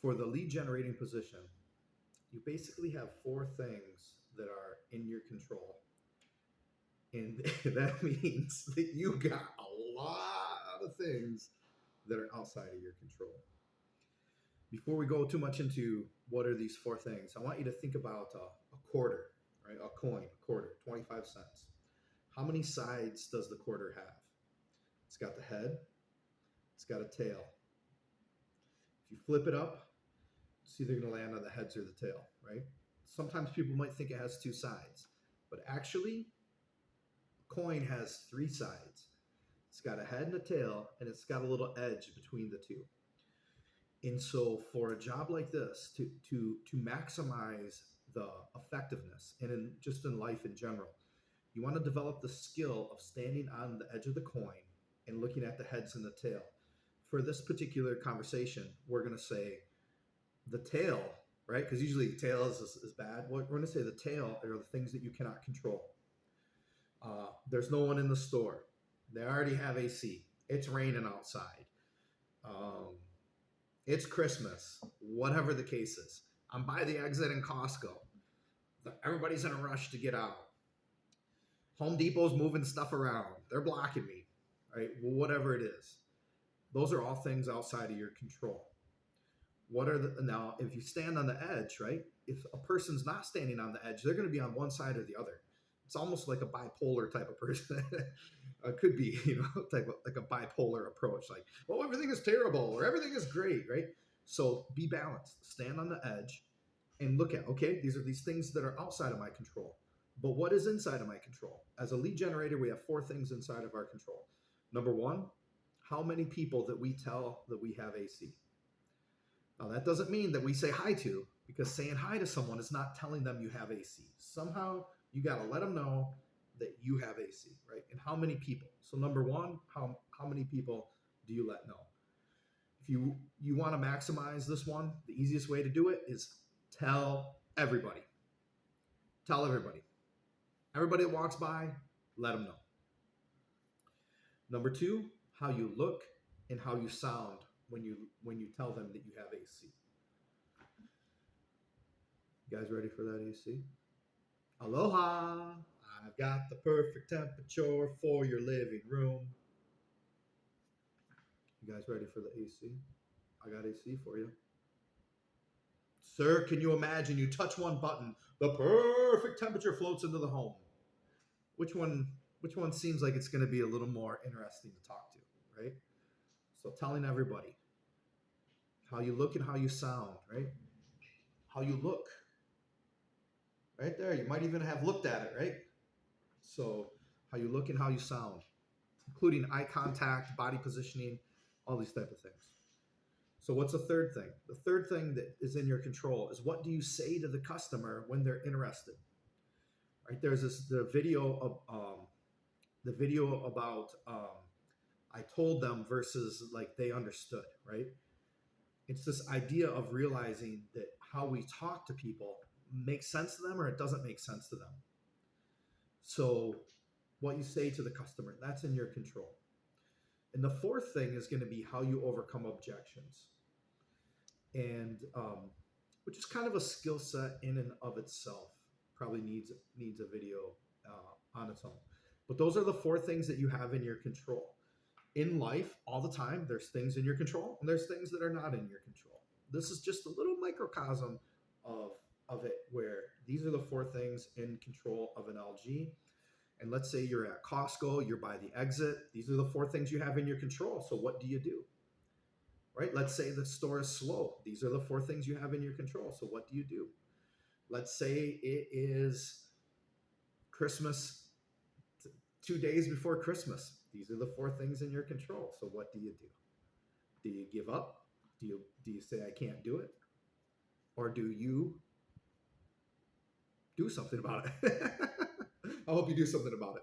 for the lead generating position, you basically have four things that are in your control. And that means that you got a lot of things that are outside of your control. Before we go too much into what are these four things, I want you to think about a quarter, right? A coin, a quarter, 25 cents. How many sides does the quarter have? It's got the head, it's got a tail. If you flip it up, it's either going to land on the heads or the tail, right? Sometimes people might think it has two sides, but actually, a coin has three sides. It's got a head and a tail, and it's got a little edge between the two. And so, for a job like this, to maximize the effectiveness, and just in life in general, you want to develop the skill of standing on the edge of the coin and looking at the heads and the tail. For this particular conversation, we're going to say the tail, right? Because usually tail is bad. We're going to say the tail are the things that you cannot control. There's no one in the store. They already have AC. It's raining outside. It's Christmas. Whatever the case is. I'm by the exit in Costco. Everybody's in a rush to get out. Home Depot's moving stuff around. They're blocking me, right? Well, whatever it is. Those are all things outside of your control. Now, if you stand on the edge, right? If a person's not standing on the edge, they're going to be on one side or the other. It's almost like a bipolar type of person. It could be, type of, like a bipolar approach. Like, well, everything is terrible or everything is great, right? So be balanced. Stand on the edge and look at, okay, these are these things that are outside of my control. But what is inside of my control? As a lead generator, we have four things inside of our control. Number one, how many people that we tell that we have AC. Now, that doesn't mean that we say hi to, because saying hi to someone is not telling them you have AC. Somehow, you got to let them know that you have AC, right? And how many people? So number one, how many people do you let know? If you want to maximize this one, the easiest way to do it is tell everybody. Tell everybody. Everybody that walks by, let them know. Number two, how you look and how you sound when you tell them that you have AC. You guys ready for that AC? Aloha! I've got the perfect temperature for your living room. You guys ready for the AC? I got AC for you. Sir, can you imagine you touch one button, the perfect temperature floats into the home? Which one seems like it's going to be a little more interesting to talk to, right? So telling everybody how you look and how you sound, right? How you look. Right there. You might even have looked at it, right? So how you look and how you sound, including eye contact, body positioning, all these type of things. So what's the third thing? The third thing that is in your control is what do you say to the customer when they're interested? Right? There's the video about I told them versus like they understood, right? It's this idea of realizing that how we talk to people makes sense to them or it doesn't make sense to them. So what you say to the customer, that's in your control. And the fourth thing is going to be how you overcome objections. And which is kind of a skill set in and of itself. Probably needs a video on its own. But those are the four things that you have in your control. In life, all the time, there's things in your control and there's things that are not in your control. This is just a little microcosm of it where these are the four things in control of an LG. And let's say you're at Costco, you're by the exit. These are the four things you have in your control. So what do you do? Right? Let's say the store is slow. These are the four things you have in your control. So what do you do? Let's say it is Christmas, 2 days before Christmas. These are the four things in your control. So what do you do? Do you give up? Do you say I can't do it? Or do you do something about it? I hope you do something about it.